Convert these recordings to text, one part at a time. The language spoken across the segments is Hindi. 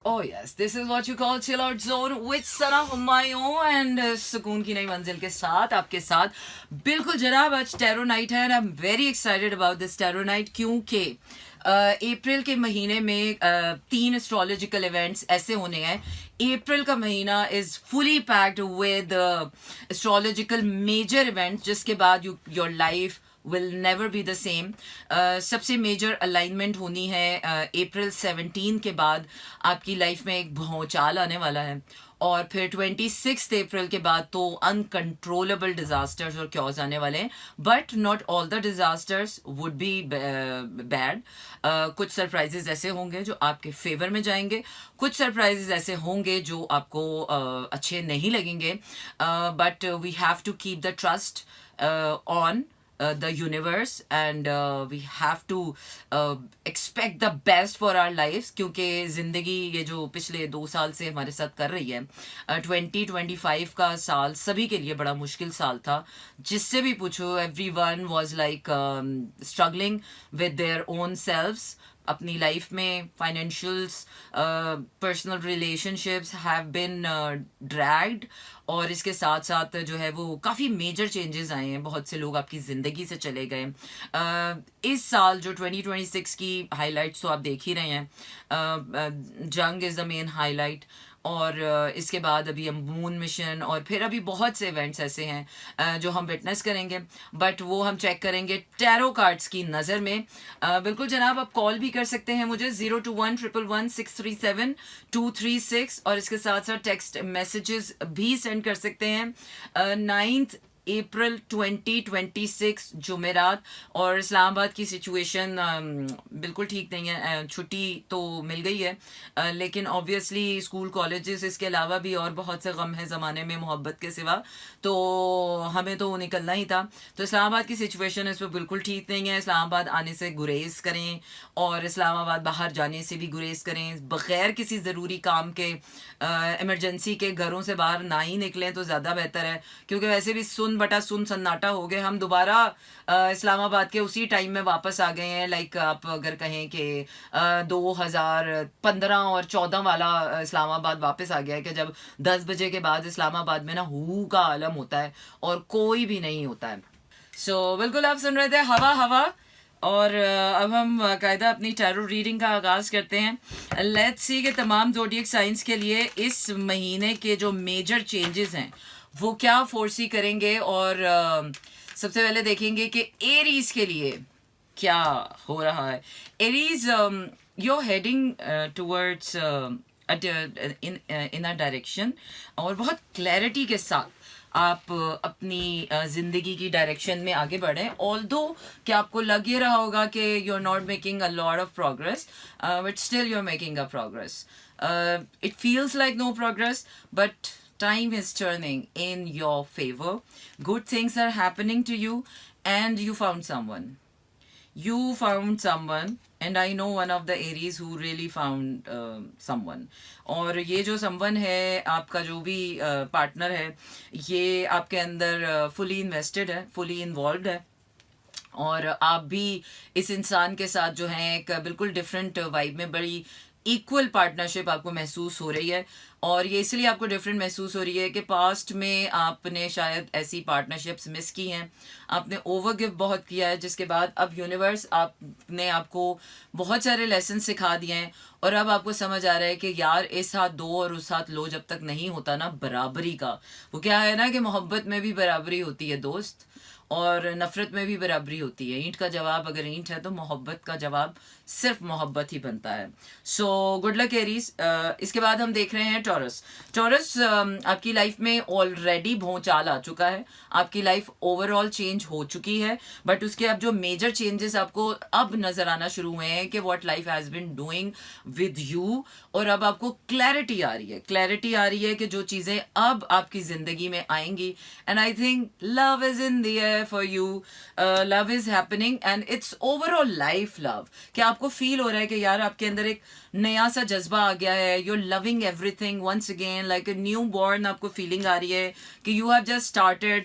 Oh yes, this is what you call chill out zone with Sana Humayun and सुकून की नई मंजिल के साथ आपके साथ बिल्कुल जनाब आज टैरो नाइट है and I'm very excited about this tarot night क्योंकि अप्रैल के महीने में तीन एस्ट्रोलॉजिकल इवेंट्स ऐसे होने हैं. अप्रैल का महीना is fully packed with astrological major events जिसके बाद your life will never be the same. सबसे मेजर अलाइनमेंट होनी है अप्रैल 17 के बाद आपकी लाइफ में एक भौचाल आने वाला है और फिर 26 अप्रैल के बाद तो अनकंट्रोलेबल डिजास्टर्स और क्योज आने वाले हैं. But not all the disasters would be bad. कुछ सरप्राइजेज ऐसे होंगे जो आपके फेवर में जाएंगे, कुछ सरप्राइजेज ऐसे होंगे जो आपको अच्छे नहीं लगेंगे. But we have to keep the trust on the universe and we have to expect the best for our lives क्योंकि ज़िंदगी ये जो पिछले 2 साल से हमारे साथ कर रही है 2025 का साल सभी के लिए बड़ा मुश्किल साल था. जिससे भी पूछो everyone was like struggling with their own selves. अपनी लाइफ में financials personal relationships have been dragged और इसके साथ साथ जो है वो काफ़ी मेजर चेंजेस आए हैं. बहुत से लोग आपकी ज़िंदगी से चले गए. इस साल जो 2026 की हाइलाइट्स तो आप देख ही रहे हैं. जंग इज़ द मेन हाईलाइट और इसके बाद अभी हम मून मिशन और फिर अभी बहुत से इवेंट्स ऐसे हैं जो हम विटनेस करेंगे. बट वो हम चेक करेंगे टैरो कार्ड्स की नज़र में. बिल्कुल जनाब आप कॉल भी कर सकते हैं मुझे 02111637236 और इसके साथ साथ टेक्स्ट मैसेजेस भी सेंड कर सकते हैं. 9 अप्रैल 2026 जुमेरात और इस्लामाबाद की सिचुएशन बिल्कुल ठीक नहीं है. छुट्टी तो मिल गई है लेकिन ऑब्वियसली स्कूल कॉलेजेस इसके अलावा भी और बहुत से गम है ज़माने में मोहब्बत के सिवा, तो हमें तो निकलना ही था. तो इस्लामाबाद की सिचुएशन इस पर बिल्कुल ठीक नहीं है. इस्लामाबाद आने से गुरेज करें और इस्लामाबाद बाहर जाने से भी गुरेज करें. बग़ैर किसी ज़रूरी काम के इमरजेंसी के घरों से बाहर ना ही निकलें तो ज़्यादा बेहतर है क्योंकि वैसे भी सुन सन्नाटा हो गए. हम दोबारा इस्लामाबाद के उसी टाइम में वापस आ गए हैं. लाइक आप अगर कहें कि 2015 और 14 वाला इस्लामाबाद वापस आ गया है कि जब 10 बजे के बाद इस्लामाबाद में ना हू का आलम होता है और कोई भी नहीं होता है. सो बिल्कुल आप सुन रहे थे हवा हवा और अब हम कायदा अपनी टैरो रीडिंग का आगाज़ करते हैं. लेट्स सी कि तमाम ज़ोडिएक साइंस के लिए इस महीने के जो मेजर चेंजेस हैं वो क्या फोर्सी करेंगे और सबसे पहले देखेंगे कि एरीज के लिए क्या हो रहा है. Aries you're heading towards in a direction और बहुत क्लैरिटी के साथ आप अपनी ज़िंदगी की डायरेक्शन में आगे बढ़ें. ऑल्दो कि आपको लग ये रहा होगा कि you are not making a lot of progress but still you are making a progress. It feels like no progress but time is turning in your favor. Good things are happening to you and you found someone. You found someone and I know one of the Aries who really found someone. और ये जो someone है आपका जो भी partner है ये आपके अंदर fully invested है, fully involved है और आप भी इस इंसान के साथ जो है एक बिल्कुल डिफरेंट वाइब में बड़ी इक्वल पार्टनरशिप आपको महसूस हो रही है. और ये इसलिए आपको डिफरेंट महसूस हो रही है कि पास्ट में आपने शायद ऐसी पार्टनरशिप्स मिस की हैं, आपने ओवर गिव बहुत किया है जिसके बाद अब यूनिवर्स आपने आपको बहुत सारे लेसन सिखा दिए हैं और अब आपको समझ आ रहा है कि यार इस हाथ दो और उस हाथ लो जब तक नहीं होता ना बराबरी का. वो क्या है ना कि मोहब्बत में भी बराबरी होती है दोस्त और नफ़रत में भी बराबरी होती है. ईंट का जवाब अगर ईंट है तो मोहब्बत का जवाब सिर्फ मोहब्बत ही बनता है. So good luck Aries. इसके बाद हम देख रहे हैं टॉरस. टॉरस आपकी लाइफ में ऑलरेडी भौचाल आ चुका है. आपकी लाइफ ओवरऑल चेंज हो चुकी है बट उसके अब जो मेजर चेंजेस आपको अब नज़र आना शुरू हुए हैं कि what life has been doing with you और अब आपको क्लैरिटी आ रही है. क्लैरिटी आ रही है कि जो चीज़ें अब आपकी ज़िंदगी में आएंगी and I think love is in the air for you. Love is happening and it's overall life love कि आपको फील हो रहा है कि यार आपके अंदर एक नया सा जज्बा आ गया है. you're loving everything once again like a new born. आपको फीलिंग आ रही है कि you have just started.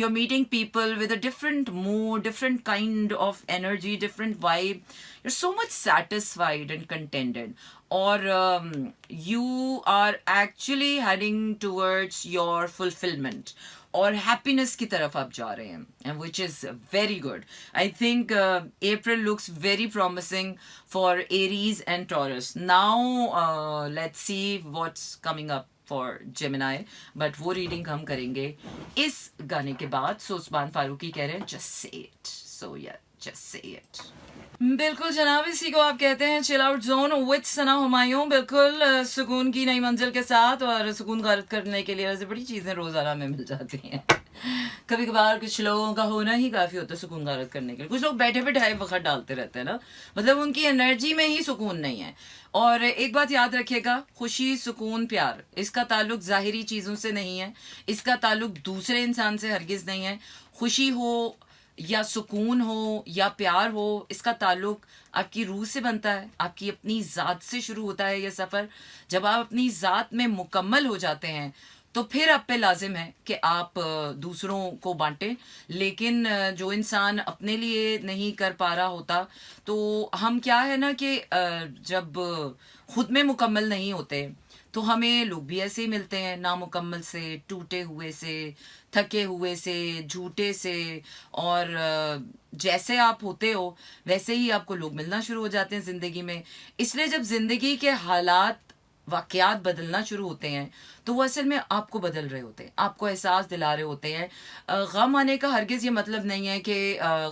You're meeting people with a different mood, different kind of energy, different vibe. You're so much satisfied and contented. और you are actually heading towards your fulfilment और हैप्पीनेस की तरफ आप जा रहे हैं, which is very good. I think April looks very promising for Aries and Taurus. Now let's see what's coming up for Gemini, but वो रीडिंग हम करेंगे इस गाने के बाद. सो उस्मान फारूकी कह रहे हैं जस्ट से इट. सो या जस्ट से इट. बिल्कुल जनाब, इसी को आप कहते हैं चिल आउट जोन विद सना हुमायूं. बिल्कुल सुकून की नई मंजिल के साथ. और सुकून गारत करने के लिए वैसे बड़ी चीज़ें रोज़ाना में मिल जाती हैं. कभी कभार कुछ लोगों का होना ही काफ़ी होता है सुकून गारत करने के लिए. कुछ लोग बैठे बैठाए वक्त डालते रहते हैं ना, मतलब उनकी एनर्जी में ही सुकून नहीं है. और एक बात याद रखिएगा, खुशी, सुकून, प्यार, इसका ताल्लुक ज़ाहिरी चीज़ों से नहीं है, इसका ताल्लुक दूसरे इंसान से हरगिज़ नहीं है. खुशी हो या सुकून हो या प्यार हो, इसका ताल्लुक आपकी रूह से बनता है, आपकी अपनी ज़ात से शुरू होता है ये सफ़र. जब आप अपनी ज़ात में मुकम्मल हो जाते हैं तो फिर आप पे लाजिम है कि आप दूसरों को बांटें. लेकिन जो इंसान अपने लिए नहीं कर पा रहा होता, तो हम क्या है ना कि जब खुद में मुकम्मल नहीं होते तो हमें लोग भी ऐसे ही मिलते हैं, नामुकम्मल से, टूटे हुए से, थके हुए से, झूठे से. और जैसे आप होते हो वैसे ही आपको लोग मिलना शुरू हो जाते हैं ज़िंदगी में. इसलिए जब ज़िंदगी के हालात, वाक़यात बदलना शुरू होते हैं तो वो असल में आपको बदल रहे होते हैं, आपको एहसास दिला रहे होते हैं. गम आने का हरगिज़ ये मतलब नहीं है कि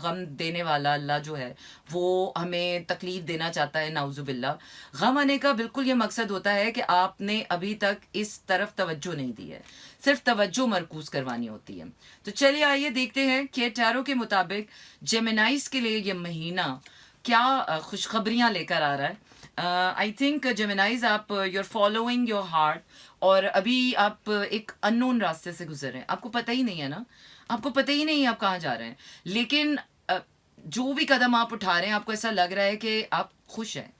गम देने वाला अल्लाह जो है वो हमें तकलीफ़ देना चाहता है, नाउज़ुबिल्लाह. गम आने का बिल्कुल ये मकसद होता है कि आपने अभी तक इस तरफ तवज्जो नहीं दी है, सिर्फ तवज्जो मरकूज़ करवानी होती है. तो चलिए आइए देखते हैं कि टैरो के मुताबिक जेमिनाइज़ के लिए ये महीना क्या खुशखबरियाँ लेकर आ रहा है. आई थिंक जेमिनाइज, आप you're फॉलोइंग योर हार्ट. और अभी आप एक अननोन रास्ते से गुजर रहे हैं, आपको पता ही नहीं है ना, आपको पता ही नहीं है आप कहाँ जा रहे हैं. लेकिन जो भी कदम आप उठा रहे हैं आपको ऐसा लग रहा है कि आप खुश हैं,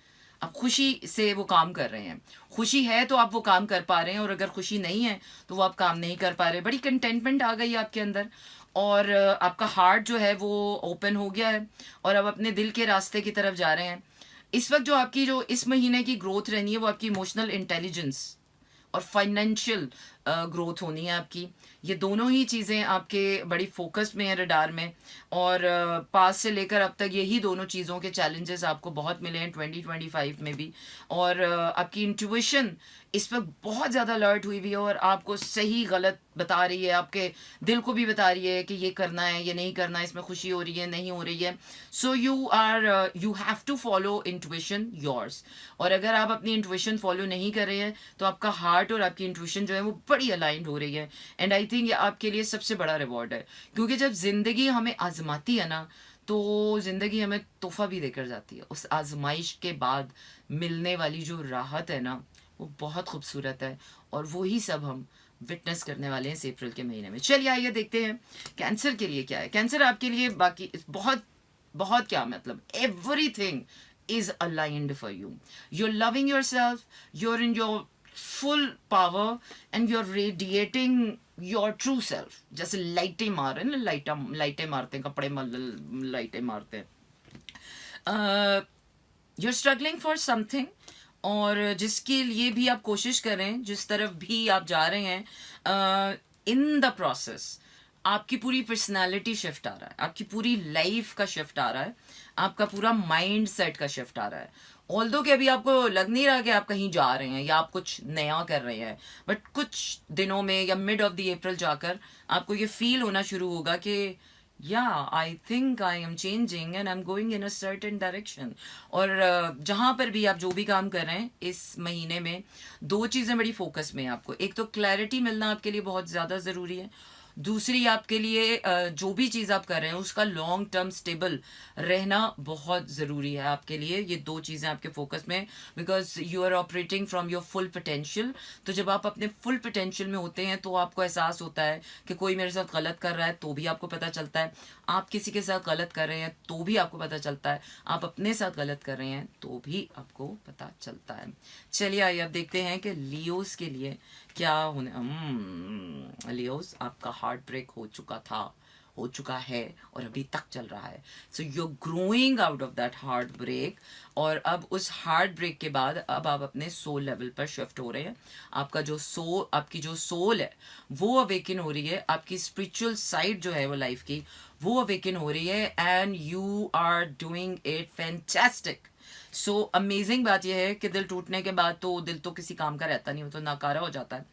आप खुशी से वो काम कर रहे हैं. खुशी है तो आप वो काम कर पा रहे हैं, और अगर खुशी नहीं है तो वो आप काम नहीं कर पा रहे. बड़ी कंटेंटमेंट आ गई है आपके अंदर, और आपका हार्ट जो है वो ओपन हो गया है और अब अपने दिल के रास्ते की तरफ जा रहे हैं. इस वक्त जो आपकी जो इस महीने की ग्रोथ रहनी है वो आपकी इमोशनल इंटेलिजेंस और फाइनेंशियल ग्रोथ होनी है आपकी. ये दोनों ही चीज़ें आपके बड़ी फोकस में है, रडार में. और पास से लेकर अब तक यही दोनों चीज़ों के चैलेंजेस आपको बहुत मिले हैं 2025 में भी. और आपकी इंट्यूशन इस वक्त बहुत ज़्यादा अलर्ट हुई हुई है और आपको सही गलत बता रही है, आपके दिल को भी बता रही है कि ये करना है, ये नहीं करना है, इसमें खुशी हो रही है, नहीं हो रही है. So you have to follow intuition yours. और अगर आप अपनी इंट्यूशन फॉलो नहीं कर रहे हैं तो आपका हार्ट और आपकी इंट्यूशन जो है वो बड़ी अलाइंड हो रही है. एंड आई थिंक ये आपके लिए सबसे बड़ा रिवॉर्ड है, क्योंकि जब ज़िंदगी हमें आजमाती है ना तो ज़िंदगी हमें तोहफा भी देकर जाती है. उस आजमाइश के बाद मिलने वाली जो राहत है ना वो बहुत खूबसूरत है, और वही सब हम विटनेस करने वाले हैं इस अप्रैल के महीने में. चलिए आइए देखते हैं कैंसर के लिए क्या है. कैंसर आपके लिए बाकी बहुत बहुत क्या मतलब everything is aligned for you. You're loving yourself, you're in your full power, and you're radiating your true self. जैसे लाइटें मार रहे हैं ना, लाइटें मारते हैं कपड़े, लाइटें मारते हैं. You're struggling for something, और जिसके लिए भी आप कोशिश करें, जिस तरफ भी आप जा रहे हैं, इन द प्रोसेस आपकी पूरी पर्सनालिटी शिफ्ट आ रहा है, आपकी पूरी लाइफ का शिफ्ट आ रहा है, आपका पूरा माइंड सेट का शिफ्ट आ रहा है. ऑल्दो कि अभी आपको लग नहीं रहा कि आप कहीं जा रहे हैं या आप कुछ नया कर रहे हैं, बट कुछ दिनों में या मिड ऑफ द अप्रैल जाकर आपको ये फील होना शुरू होगा कि या I think I am changing and I am going in a certain direction. और जहाँ पर भी आप जो भी काम कर रहे हैं इस महीने में, दो चीज़ें बड़ी फोकस में हैं आपको. एक तो क्लैरिटी मिलना आपके लिए बहुत ज़्यादा ज़रूरी है. दूसरी आपके लिए जो भी चीज़ आप कर रहे हैं उसका लॉन्ग टर्म स्टेबल रहना बहुत ज़रूरी है आपके लिए. ये दो चीज़ें आपके फोकस में, because you are operating from your full potential. तो जब आप अपने फुल पोटेंशियल में होते हैं तो आपको एहसास होता है कि कोई मेरे साथ गलत कर रहा है तो भी आपको पता चलता है, आप किसी के साथ गलत कर रहे हैं तो भी आपको पता चलता है, आप अपने साथ गलत कर रहे हैं तो भी आपको पता चलता है. चलिए आइए अब देखते हैं कि लियोस के लिए क्या होने. लियोस, आपका हार्ट ब्रेक हो चुका था हो चुका है और अभी तक चल रहा है. So you are growing out of that heartbreak, और अब उस हार्ट ब्रेक के बाद अब आप अपने सोल लेवल पर शिफ्ट हो रहे हैं. आपकी जो सोल है वो अवेकन हो रही है, आपकी स्पिरिचुअल साइड जो है वो लाइफ की वो अवेकन हो रही है, and you are doing it fantastic. So amazing बात यह है कि दिल टूटने के बाद तो दिल तो किसी काम का रहता नहीं, वो तो नाकारा हो जाता है.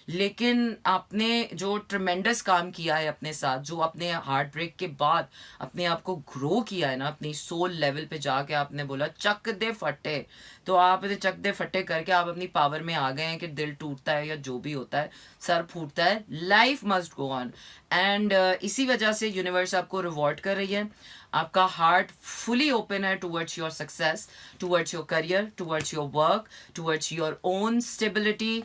लेकिन आपने जो ट्रमेंडस काम किया है अपने साथ, जो अपने हार्ट ब्रेक के बाद अपने आप को ग्रो किया है ना, अपनी सोल लेवल पे जाके आपने बोला चक दे फटे, तो आप चक दे फटे करके आप अपनी पावर में आ गए हैं कि दिल टूटता है या जो भी होता है, सर फूटता है, life must go on. And इसी वजह से यूनिवर्स आपको रिवॉर्ड कर रही है. आपका हार्ट फुली ओपन है towards your success, towards your career, towards your work, towards your own stability,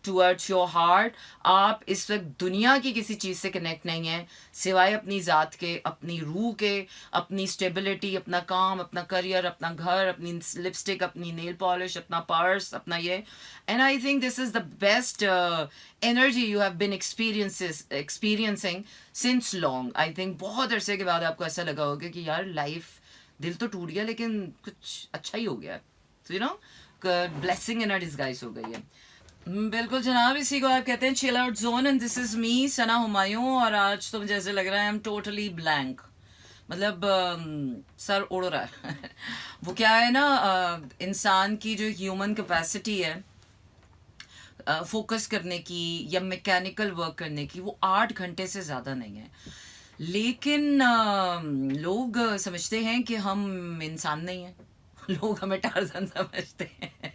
towards your heart. आप इस वक्त दुनिया की किसी चीज़ से कनेक्ट नहीं है सिवाय अपनी ज़ात के, अपनी रूह के, अपनी स्टेबिलिटी, अपना काम, अपना करियर, अपना घर, अपनी लिपस्टिक, अपनी नेल पॉलिश, अपना पर्स, अपना ये. And I think this is the best energy you have been experiencing since long. I think बहुत अरसे के बाद आपको ऐसा लगा होगा कि यार लाइफ, दिल तो टूट गया लेकिन कुछ अच्छा ही हो गया. तो you know, blessing in a disguise हो गई है. बिल्कुल जनाब, इसी को आप कहते हैं chill out zone. And this is me Sana Humayun, और आज तो मुझे ऐसे लग रहा है आई एम टोटली ब्लैंक. मतलब सर उड़ रहा है. वो क्या है ना, इंसान की जो ह्यूमन कैपेसिटी है फोकस करने की या मैकेनिकल वर्क करने की, वो 8 घंटे से ज़्यादा नहीं है. लेकिन लोग समझते हैं कि हम इंसान नहीं हैं. लोग हमें टार्जन समझते हैं,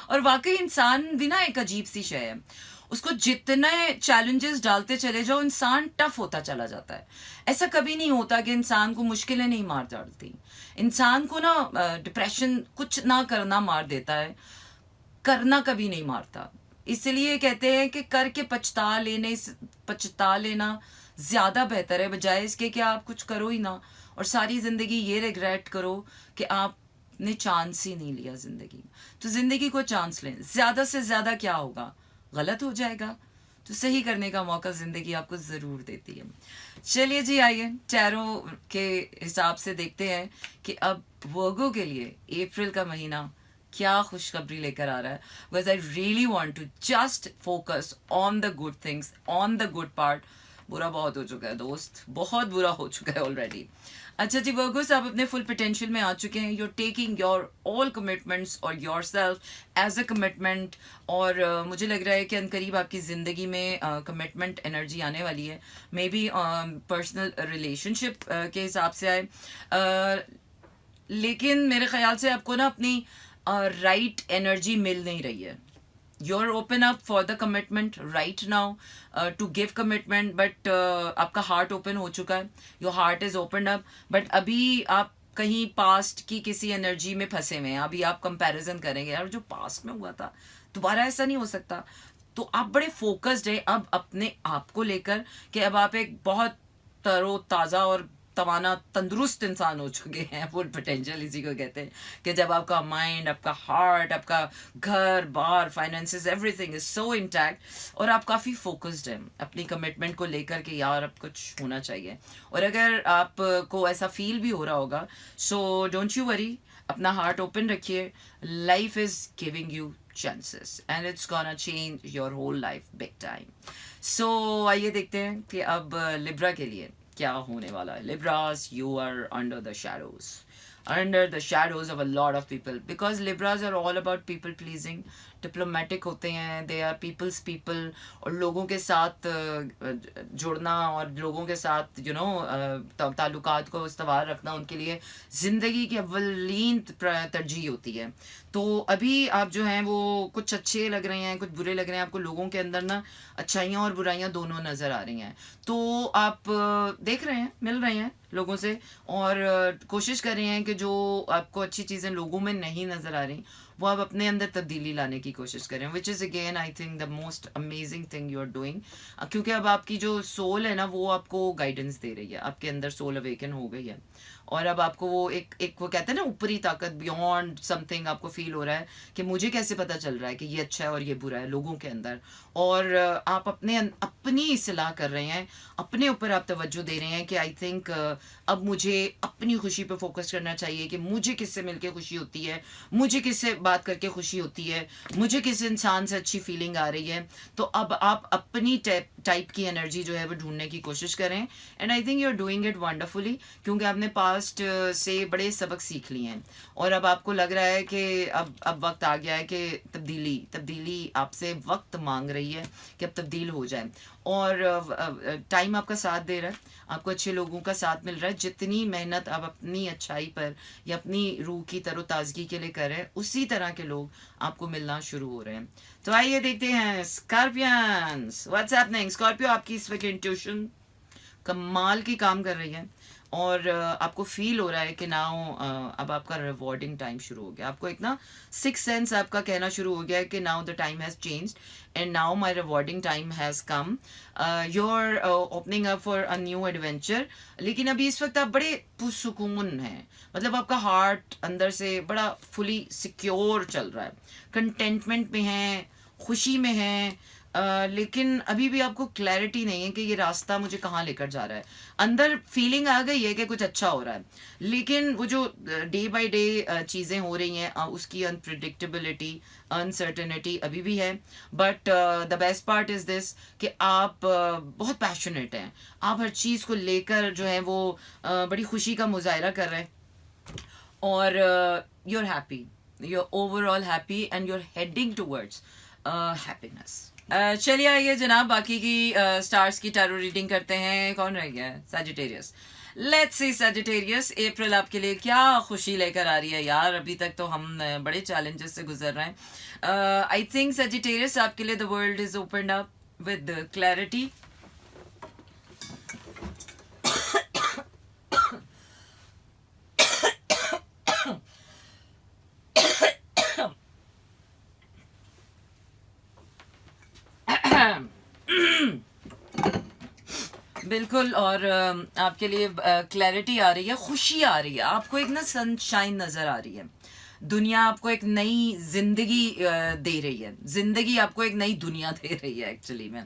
और वाकई इंसान भी ना एक अजीब सी शय है. उसको जितने चैलेंजेस डालते चले जाओ इंसान टफ होता चला जाता है. ऐसा कभी नहीं होता कि इंसान को मुश्किलें नहीं मार डालती. इंसान को ना डिप्रेशन कुछ ना करना मार देता है, करना कभी नहीं मारता. इसलिए कहते हैं कि करके पछता लेना ज़्यादा बेहतर है, बजाय इसके कि आप कुछ करो ही ना और सारी ज़िंदगी ये रिग्रेट करो कि आपने चांस ही नहीं लिया ज़िंदगी. तो ज़िंदगी को चांस लें. ज़्यादा से ज़्यादा क्या होगा, गलत हो जाएगा, तो सही करने का मौका ज़िंदगी आपको ज़रूर देती है. चलिए जी, आइए टैरो के हिसाब से देखते हैं कि अब वर्गो के लिए अप्रैल का महीना क्या खुशखबरी लेकर आ रहा है. Because I really want to just focus on the good things, on the good part. बुरा बहुत हो चुका है दोस्त, बहुत बुरा हो चुका है ऑलरेडी. अच्छा जी वर्गोस, आप अपने फुल पोटेंशियल में आ चुके हैं. You are taking your all commitments और your self as a commitment. और मुझे लग रहा है कि अनकरीब आपकी ज़िंदगी में कमिटमेंट एनर्जी आने वाली है. मे बी पर्सनल रिलेशनशिप के हिसाब से आए, लेकिन मेरे ख्याल से आपको ना अपनी राइट एनर्जी मिल नहीं रही है. you're open up for the commitment right now, to give commitment, but आपका हार्ट ओपन हो चुका है. your heart is opened up, but अभी आप कहीं पास्ट की किसी एनर्जी में फंसे हुए हैं. अभी आप कंपैरिजन करेंगे, यार जो पास्ट में हुआ था दोबारा ऐसा नहीं हो सकता. तो आप बड़े फोकस्ड है अब अपने आप को लेकर कि अब आप एक बहुत तरोताज़ा और तवाना तंदुरुस्त इंसान हो चुके हैं. फुल पोटेंशियल इसी को कहते हैं कि जब आपका माइंड, आपका हार्ट, आपका घर बार, finances, everything is so intact, और आप काफ़ी फोकस्ड हैं अपनी कमिटमेंट को लेकर के यार अब कुछ होना चाहिए. और अगर आपको ऐसा फील भी हो रहा होगा, सो डोंट यू वरी, अपना हार्ट ओपन रखिए. Life is giving you chances and it's gonna change your whole life big time. So आइए देखते हैं कि अब लिब्रा के लिए क्या होने वाला है. Libras, you are under the shadows of a lot of people, because Libras are all about people pleasing. Diplomatic होते हैं, दे आर पीपल्स पीपल, और लोगों के साथ जुड़ना और लोगों के साथ ताल्लुकात को इस्तवार रखना उनके लिए ज़िंदगी की अव्वलीन तरजीह होती है. तो अभी आप जो हैं वो कुछ अच्छे लग रहे हैं, कुछ बुरे लग रहे हैं. आपको लोगों के अंदर ना अच्छाइयाँ और बुराइयाँ दोनों नज़र आ रही हैं. तो आप देख रहे हैं, मिल रहे हैं लोगों से, और कोशिश कर रहे हैं कि जो आपको अच्छी चीज़ें लोगों में नहीं नज़र आ रही वो आप अपने अंदर तब्दीली लाने की कोशिश करें, which is again I think the most amazing thing you are doing. क्योंकि अब आपकी जो सोल है ना वो आपको गाइडेंस दे रही है. आपके अंदर सोल अवेकन हो गई है और अब आपको वो एक वो कहते हैं ना ऊपरी ताकत, बियॉन्ड समथिंग आपको फील हो रहा है कि मुझे कैसे पता चल रहा है कि ये अच्छा है और ये बुरा है लोगों के अंदर। और आप अपनी इस्लाह कर रहे हैं, अपने ऊपर आप तवज्जो दे रहे हैं कि आई थिंक अब मुझे अपनी खुशी पे फोकस करना चाहिए कि मुझे किससे मिलके खुशी होती है, मुझे किससे बात करके खुशी होती है, मुझे किस इंसान से अच्छी फीलिंग आ रही है। तो अब आप अपनी टाइप की एनर्जी जो है वो ढूंढने की कोशिश करें। And I think you are doing it wonderfully, क्योंकि आपने पास्ट से बड़े सबक सीख लिए हैं और अब आपको लग रहा है कि अब वक्त आ गया है कि तब्दीली आपसे वक्त मांग रही है कि अब तब्दील हो जाए। और टाइम आपका साथ दे रहा है, आपको अच्छे लोगों का साथ मिल रहा है। जितनी मेहनत आप अपनी अच्छाई पर या अपनी रूह की तरोताज़गी के लिए कर रहे हैं, उसी तरह के लोग आपको मिलना शुरू हो रहे हैं। तो आइए देखते हैं स्कॉर्पियंस व्हाट्स हैपनिंग। स्कॉर्पियो, आपकी इस वक्त इंट्यूशन कमाल की काम कर रही है और आपको फील हो रहा है कि नाउ अब आपका रिवॉर्डिंग टाइम शुरू हो गया। आपको एक ना सिक्स सेंस आपका कहना शुरू हो गया है कि now the time has changed and now my rewarding time has come. You are opening up for a new adventure. लेकिन अभी इस वक्त आप बड़े पुरसुकून हैं, मतलब आपका हार्ट अंदर से बड़ा फुली सिक्योर चल रहा है, कंटेंटमेंट में है, खुशी में है। लेकिन अभी भी आपको क्लैरिटी नहीं है कि ये रास्ता मुझे कहाँ लेकर जा रहा है। अंदर फीलिंग आ गई है कि कुछ अच्छा हो रहा है, लेकिन वो जो डे बाय डे चीज़ें हो रही हैं उसकी अनप्रिडिक्टेबिलिटी, अनसर्टेनिटी अभी भी है। But the best part is this कि आप बहुत पैशनेट हैं, आप हर चीज़ को लेकर जो है वो बड़ी खुशी का मुजाहरा कर रहे हैं और you are happy, you are overall happy and you are heading towards happiness. चलिए आइए जनाब, बाकी की स्टार्स की टैरो रीडिंग करते हैं। कौन रह गया है? सैजिटेरियस। लेट्स सी सैजिटेरियस, अप्रैल आपके लिए क्या खुशी लेकर आ रही है यार। अभी तक तो हम बड़े चैलेंजेस से गुजर रहे हैं। आई थिंक सैजिटेरियस आपके लिए the world is opened up with clarity. बिल्कुल। और आपके लिए क्लैरिटी आ रही है, खुशी आ रही है, आपको एक ना सनशाइन नज़र आ रही है। दुनिया आपको एक नई जिंदगी दे रही है, जिंदगी आपको एक नई दुनिया दे रही है एक्चुअली में।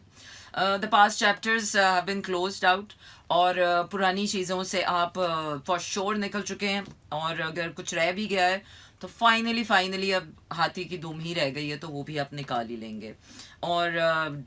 The past chapters have been closed out और पुरानी चीज़ों से आप फॉर श्योर निकल चुके हैं। और अगर कुछ रह भी गया है तो फाइनली अब हाथी की दुम ही रह गई है, तो वो भी आप निकाल ही लेंगे। और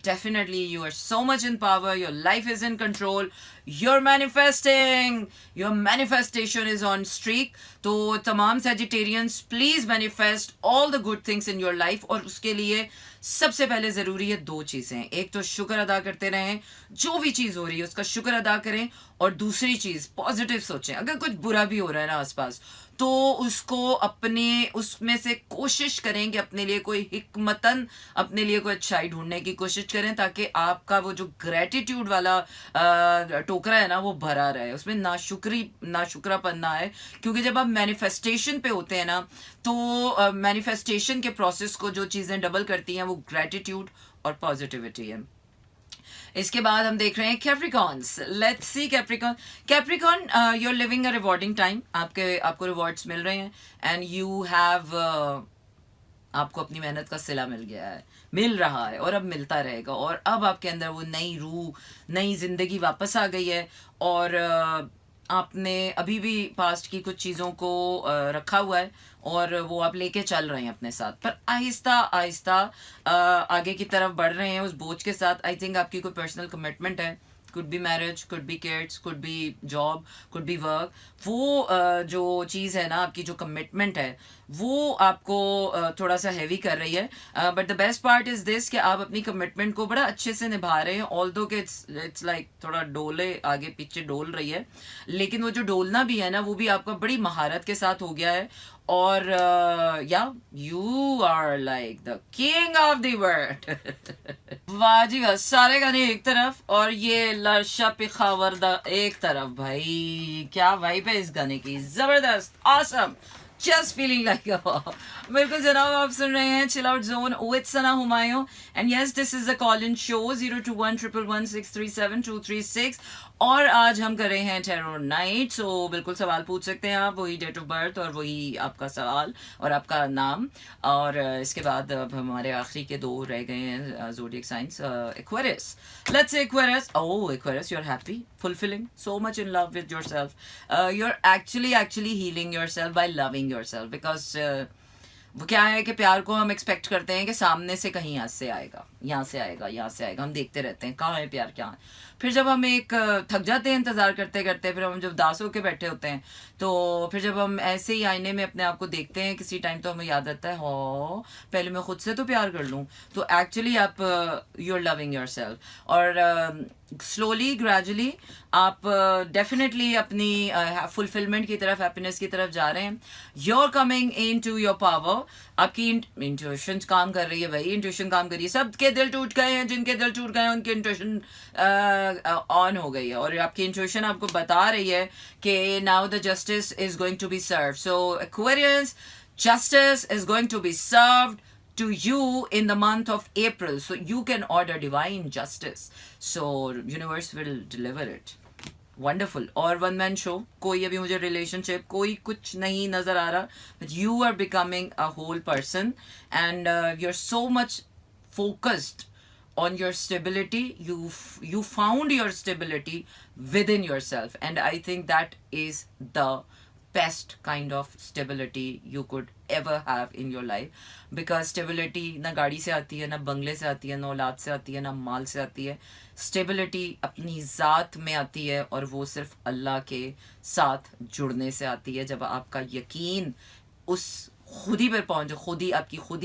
definitely you are so much in power, your life is in control, you're manifesting, your manifestation is on streak। तो तमाम Sagittarians please manifest all the good things in your life. और उसके लिए सबसे पहले ज़रूरी है दो चीज़ें। एक तो शुक्र अदा करते रहें, जो भी चीज़ हो रही है उसका शुक्र अदा करें। और दूसरी चीज़ पॉजिटिव सोचें। अगर कुछ बुरा भी हो रहा है ना आसपास, तो उसको अपने उसमें से कोशिश करें कि अपने लिए कोई हिकमतन अपने लिए कोई अच्छाई ढूंढने की कोशिश करें, ताकि आपका वो जो ग्रेटिट्यूड वाला टोकरा है ना वो भरा रहे, उसमें नाशुक्रापन ना आए। क्योंकि जब आप मैनिफेस्टेशन पे होते हैं ना, तो मैनिफेस्टेशन के प्रोसेस को जो चीज़ें डबल करती हैं वो ग्रेटिट्यूड और पॉजिटिविटी है। इसके बाद हम देख रहे हैं Capricorns. Let's see Capricorn, you are living a rewarding time. आपको रिवॉर्ड्स मिल रहे हैं एंड यू हैव आपको अपनी मेहनत का सिला मिल गया है, मिल रहा है और अब मिलता रहेगा। और अब आपके अंदर वो नई रूह, नई जिंदगी वापस आ गई है। और आपने अभी भी पास्ट की कुछ चीज़ों को रखा हुआ है और वो आप लेके चल रहे हैं अपने साथ, पर आहिस्ता आहिस्ता आगे की तरफ बढ़ रहे हैं उस बोझ के साथ। आई थिंक आपकी कोई पर्सनल कमिटमेंट है, could be marriage, could be kids, could be job, could be work. वो जो चीज़ है ना, आपकी जो कमिटमेंट है, वो आपको थोड़ा सा हैवी कर रही है। But the best part is this कि आप अपनी कमिटमेंट को बड़ा अच्छे से निभा रहे हैं। ऑल्दो कि इट्स लाइक थोड़ा डोले आगे पीछे डोल रही है, लेकिन वो जो डोलना भी है ना, वो भी आपका बड़ी महारत के साथ हो गया है। और या you are like the king of the world. वाह जी वाह, सारे गाने एक तरफ और ये लर्शा पिखावरदा एक तरफ। भाई क्या वाइब है इस गाने की, जबरदस्त, ऑसम। Just feeling like बिल्कुल जनाब, आप सुन रहे हैं chill out zone with Sana Humayun, and yes this is a call in show 021111637236। और आज हम कर रहे हैं टेरो नाइट, सो बिल्कुल सवाल पूछ सकते हैं आप, वही डेट ऑफ बर्थ और वही आपका सवाल और आपका नाम। और इसके बाद अब हमारे आखिरी के दो रह गए हैं zodiac signs, Aquarius. Let's say Aquarius. Oh Aquarius, you are happy, fulfilling, so much in love with yourself. You're actually healing yourself by loving yourself, because वो क्या है कि प्यार को हम एक्सपेक्ट करते हैं कि सामने से कहीं यहाँ से आएगा, यहाँ से आएगा, यहाँ से आएगा, हम देखते रहते हैं कहाँ है प्यार, क्या है। फिर जब हम एक थक जाते हैं इंतज़ार करते करते, फिर हम जब दास होके बैठे होते हैं, तो फिर जब हम ऐसे ही आईने में अपने आप को देखते हैं किसी टाइम, तो हमें याद आता है हो पहले मैं खुद से तो प्यार कर लूँ। तो एक्चुअली आप you are loving yourself, और स्लोली ग्रेजुअली आप डेफिनेटली अपनी फुलफिलमेंट की तरफ, हैप्पीनेस की तरफ जा रहे हैं। You are coming into your power. आपकी इंट्यूशन काम कर रही है भाई, इंट्यूशन काम कर रही है। सबके दिल टूट गए हैं, जिनके दिल टूट गए हैं उनकी इंट्यूशन ऑन हो गई है, और आपकी इंट्यूशन आपको बता रही है कि now the justice is going to be serve. So Aquarius, justice is going to be served to you in the month of April, so you can order divine justice, so universe will deliver it. Wonderful. और वन मैन शो, कोई अभी मुझे रिलेशनशिप कोई कुछ नहीं नजर आ रहा, but you are becoming a whole person, and you're so much focused on your stability. You found your stability within yourself, and I think that is the best kind of stability you could ever have in your life, because stability ना गाड़ी से आती है, ना बंगले से आती है, ना औलाद से आती है, ना माल से आती है। स्टेबिलिटी अपनी ज़ात में आती है, और वो सिर्फ अल्लाह के साथ जुड़ने से आती है। जब आपका यकीन उस खुदी पर पहुंच, खुदी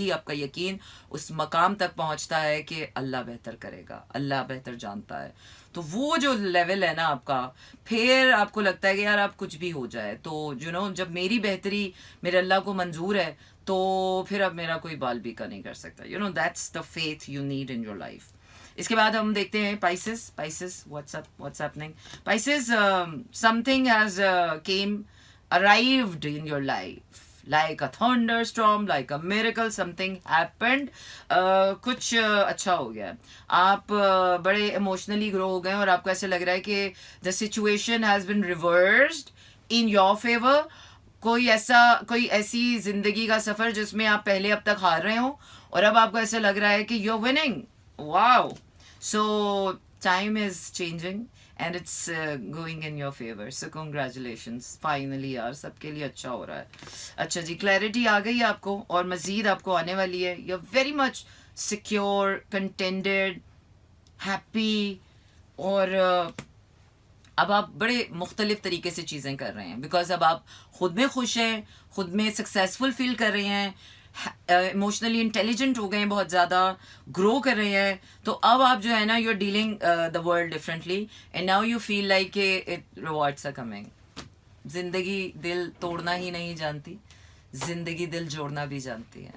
आपका यकीन उस मकाम तक पहुंचता है कि अल्लाह बेहतर करेगा, अल्लाह बेहतर जानता है, तो वो जो लेवल है ना आपका, फिर आपको लगता है कि यार आप कुछ भी हो जाए तो जब मेरी बेहतरी मेरे अल्लाह को मंजूर है, तो फिर अब मेरा कोई बाल बीका नहीं कर सकता। That's the faith you need in your life. इसके बाद हम देखते हैं Pisces, what's happening Pisces. Something has came arrived in your life, like a thunderstorm, like a miracle, something happened. कुछ अच्छा हो गया, आप बड़े इमोशनली ग्रो हो गए, और आपको ऐसे लग रहा है कि the situation has been reversed in your favor. कोई ऐसी जिंदगी का सफर जिसमें आप पहले अब तक हार रहे हो, और अब आपको ऐसे लग रहा है कि you're winning. Wow. So time is changing and it's going in your favor, so congratulations, finally यार सबके लिए अच्छा हो रहा है। अच्छा जी, क्लैरिटी आ गई है आपको, और मज़ीद आपको आने वाली है। You are very much secure, contented, happy, और अब आप बड़े मुख्तलिफ तरीके से चीज़ें कर रहे हैं, बिकॉज अब आप खुद में खुश हैं, खुद में सक्सेसफुल फील कर रहे हैं, इमोशनली इंटेलिजेंट हो गए हैं, बहुत ज़्यादा ग्रो कर रहे हैं। तो अब आप जो है ना, you are dealing the world differently, and now you feel like it rewards are coming. जिंदगी दिल तोड़ना ही नहीं जानती, जिंदगी दिल जोड़ना भी जानती है।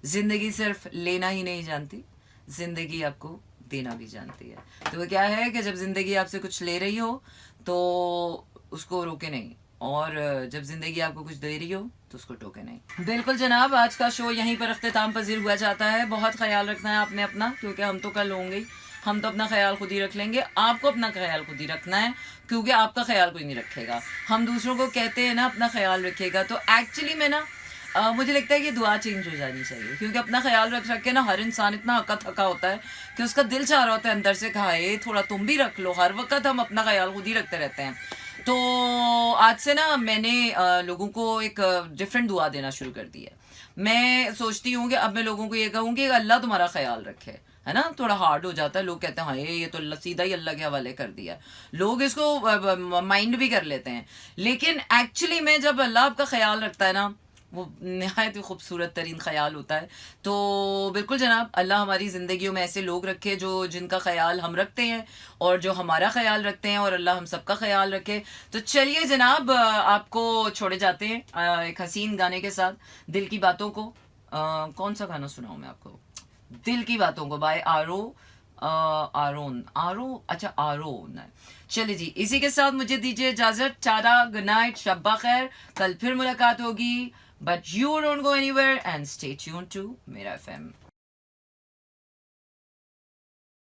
जिंदगी सिर्फ लेना ही नहीं जानती, जिंदगी आपको देना भी जानती है। तो वो क्या है कि जब जिंदगी आपसे कुछ ले रही हो तो उसको रोके नहीं, और जब जिंदगी आपको कुछ दे रही हो तो उसको टोके नहीं। बिल्कुल जनाब, आज का शो यहीं पर अख्तिताम पजीर हुआ जाता है। बहुत ख्याल रखना है आपने अपना, क्योंकि हम तो कल होंगे ही, हम तो अपना ख्याल खुद ही रख लेंगे। आपको अपना ख्याल खुद ही रखना है, क्योंकि आपका ख्याल कोई नहीं रखेगा। हम दूसरों को कहते हैं ना अपना ख्याल रखेगा, तो एक्चुअली में ना मुझे लगता है कि दुआ चेंज हो जानी चाहिए, क्योंकि अपना ख्याल रख के ना हर इंसान इतना हक्का थका होता है कि उसका दिल चाह रहा होता है अंदर से खाए थोड़ा तुम भी रख लो। हर वक्त हम अपना ख्याल खुद ही रखते रहते हैं। तो आज से ना मैंने लोगों को एक डिफरेंट दुआ देना शुरू कर दी है। मैं सोचती हूँ कि अब मैं लोगों को ये कहूँगी कि अल्लाह तुम्हारा ख्याल रखे, है ना। थोड़ा हार्ड हो जाता है, लोग कहते हैं हाँ ये तो सीधा ही अल्लाह के हवाले कर दिया, लोग इसको माइंड भी कर लेते हैं। लेकिन एक्चुअली में जब अल्लाह आपका ख्याल रखता है ना, वो नहायत ही खूबसूरत तरीन ख्याल होता है। तो बिल्कुल जनाब, अल्लाह हमारी ज़िंदगियों में ऐसे लोग रखे जो जिनका ख्याल हम रखते हैं और जो हमारा ख्याल रखते हैं, और अल्लाह हम सबका ख्याल रखे। तो चलिए जनाब, आपको छोड़े जाते हैं एक हसीन गाने के साथ, दिल की बातों को। कौन सा गाना सुनाऊँ मैं आपको? दिल की बातों को बाय आरोन। चलिए जी, इसी के साथ मुझे दीजिए इजाजत। टाटा, गुड नाइट, शब्बा खैर। कल फिर मुलाकात होगी But you don't go anywhere and stay tuned to Mera FM.